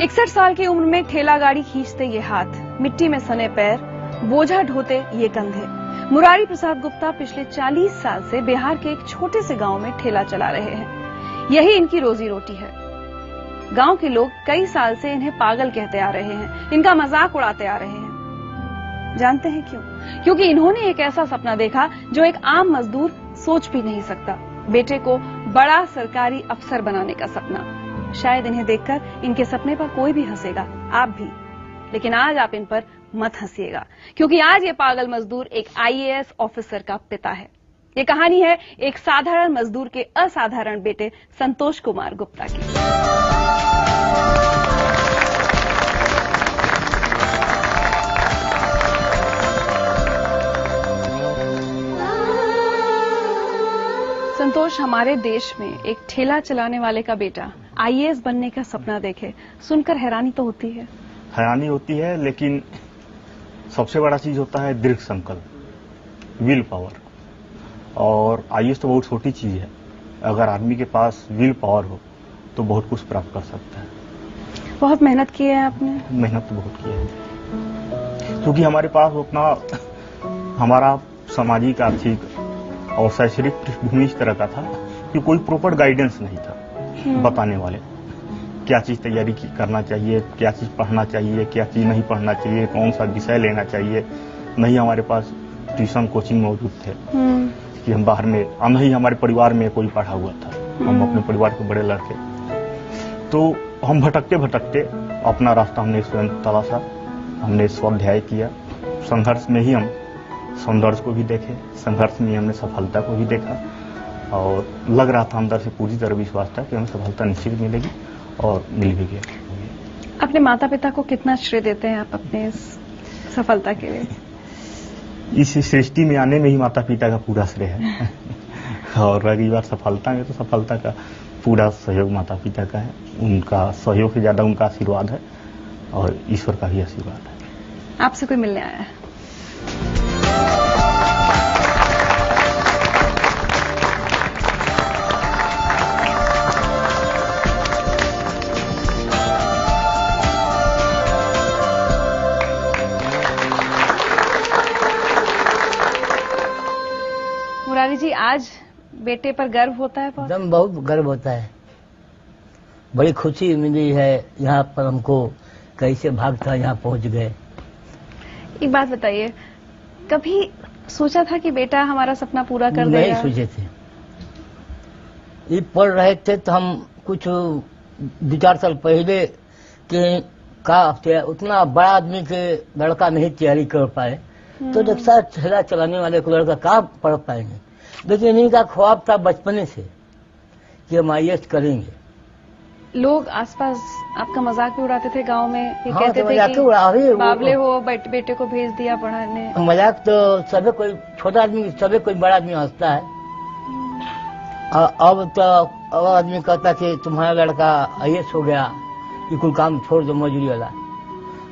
61 साल की उम्र में ठेला गाड़ी खींचते ये हाथ, मिट्टी में सने पैर, बोझा ढोते ये कंधे। मुरारी प्रसाद गुप्ता पिछले 40 साल से बिहार के एक छोटे से गांव में ठेला चला रहे हैं। यही इनकी रोजी रोटी है। गांव के लोग कई साल से इन्हें पागल कहते आ रहे हैं, इनका मजाक उड़ाते आ रहे हैं। जानते हैं क्यों? क्योंकि इन्होंने एक ऐसा सपना देखा जो एक आम मजदूर सोच भी नहीं सकता। बेटे को बड़ा सरकारी अफसर बनाने का सपना। शायद इन्हें देखकर इनके सपने पर कोई भी हंसेगा, आप भी। लेकिन आज आप इन पर मत हंसिएगा, क्योंकि आज ये पागल मजदूर एक IAS ऑफिसर का पिता है। ये कहानी है एक साधारण मजदूर के असाधारण बेटे संतोष कुमार गुप्ता की। संतोष, हमारे देश में एक ठेला चलाने वाले का बेटा IAS बनने का सपना देखे, सुनकर हैरानी तो होती है। हैरानी होती है, लेकिन सबसे बड़ा चीज होता है दृढ़ संकल्प, विल पावर। और IAS तो बहुत छोटी चीज है, अगर आदमी के पास विल पावर हो तो बहुत कुछ प्राप्त कर सकता है। बहुत मेहनत की है आपने? मेहनत तो बहुत की है, क्योंकि हमारे पास उतना हमारा सामाजिक, आर्थिक और शैक्षणिक पृष्ठभूमि इस तरह का था कि कोई प्रॉपर गाइडेंस नहीं था बताने वाले, क्या चीज तैयारी करना चाहिए, क्या चीज पढ़ना चाहिए, क्या चीज नहीं पढ़ना चाहिए, कौन सा विषय लेना चाहिए। नहीं हमारे पास ट्यूशन कोचिंग मौजूद थे कि हम बाहर में, नहीं हमारे परिवार में कोई पढ़ा हुआ था। हम अपने परिवार के बड़े लड़के, तो हम भटकते भटकते अपना रास्ता हमने स्वयं तलाशा, हमने स्वाध्याय किया। संघर्ष में ही हम सौंदर्य को भी देखे, संघर्ष में हमने सफलता को भी देखा, और लग रहा था अंदर से पूरी तरह विश्वास था कि हमें सफलता निश्चित मिलेगी, और मिल भी गया। अपने माता पिता को कितना श्रेय देते हैं आप अपने इस सफलता के लिए? इस सृष्टि में आने में ही माता पिता का पूरा श्रेय है और रही बात सफलता में, तो सफलता का पूरा सहयोग माता पिता का है। उनका सहयोग से ज्यादा उनका आशीर्वाद है, और ईश्वर का भी आशीर्वाद है। आपसे कोई मिलने आया है? मुरारी जी, आज बेटे पर गर्व होता है? एकदम बहुत गर्व होता है, बड़ी खुशी मिली है। यहाँ पर हमको कैसे भागता यहाँ पहुँच गए। एक बात बताइए, कभी सोचा था कि बेटा हमारा सपना पूरा कर देगा? नहीं सोचे थे। ये पढ़ रहे थे तो हम कुछ 2-4 साल पहले के का उतना बड़ा आदमी के लड़का नहीं तैयारी कर पाए, तो रिक्शा ठेला चलाने वाले को लड़का कहाँ पढ़ पाएंगे। लेकिन इनका ख्वाब था बचपने से कि हम IAS करेंगे। लोग आसपास आपका मजाक भी उड़ाते थे गांव में, ये हाँ, कहते तो थे कि बावले वो हो, बेटे को भेज दिया पढ़ाने। मजाक तो सभी कोई, छोटा आदमी सभी कोई बड़ा आदमी हंसता है। अब तो अब आदमी कहता कि तुम्हारा लड़का IAS हो गया, ये कोई काम छोड़ दो मजदूरी वाला।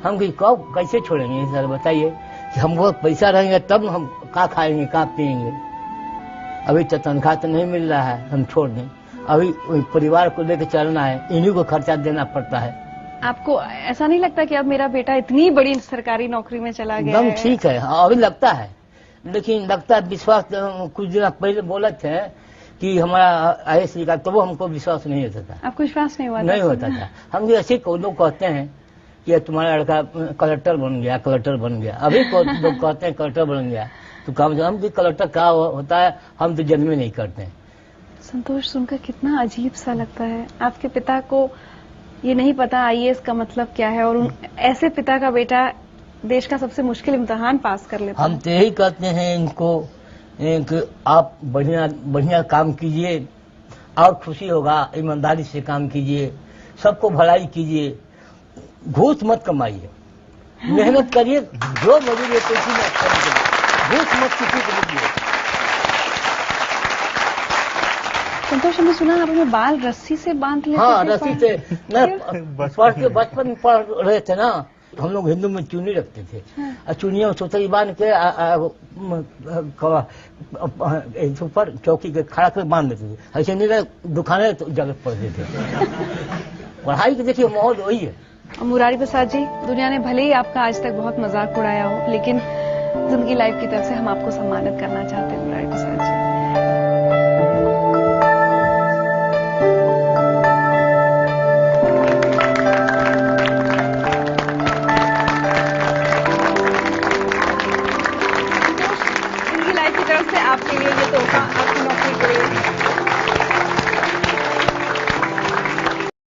हम कब कैसे छोड़ेंगे सर, बताइए कि हमको पैसा रहेंगे तब हम का खाएंगे, का पिएंगे। अभी तो तनख्वाह तो नहीं मिल रहा है, हम छोड़ दें। अभी परिवार को लेकर चलना है, इन्हीं को खर्चा देना पड़ता है। आपको ऐसा नहीं लगता कि अब मेरा बेटा इतनी बड़ी सरकारी नौकरी में चला गया है? एकदम ठीक है, अभी लगता है, लेकिन लगता है विश्वास। कुछ दिन पहले बोला थे कि हमारा IAS लिखा, तो वो हमको विश्वास नहीं होता था। आपको विश्वास नहीं हुआ? नहीं होता था। हम ऐसे लोग कहते हैं कि तुम्हारा लड़का कलेक्टर बन गया, कलेक्टर बन गया। अभी लोग कहते हैं कलेक्टर बन गया, तो काम हम भी कलेक्टर क्या होता है हम तो जन्म नहीं करते हैं। संतोष, सुनकर कितना अजीब सा लगता है। आपके पिता को ये नहीं पता IAS का मतलब क्या है, और ऐसे पिता का बेटा देश का सबसे मुश्किल इम्तिहान पास कर लेता है। हम तो यही कहते हैं इनको कि आप बढ़िया बढ़िया काम कीजिए, और खुशी होगा। ईमानदारी से काम कीजिए, सबको भलाई कीजिए, घूस मत कमाइए, मेहनत करिए, जो मजदूरी घूस मत किसी को दीजिए। संतोष, हमने सुना आप अपने बाल रस्सी से बांध लेते थे? हाँ, रस्सी से बचपन पढ़ रहे थे ना, हम लोग हिंदू में चुन्नी रखते थे। और चुनिया सोचरी बांध के ऊपर चौकी के खड़ा कर बांध देते थे। ऐसे नहीं दुकानें तो जगह पड़ते थे। पढ़ाई के देखिए माहौल वही है। और मुरारी प्रसाद जी, दुनिया ने भले ही आपका आज तक बहुत मजाक उड़ाया हो, लेकिन जिंदगी लाइफ की तरफ से हम आपको सम्मानित करना चाहते हैं मुरारी प्रसाद जी।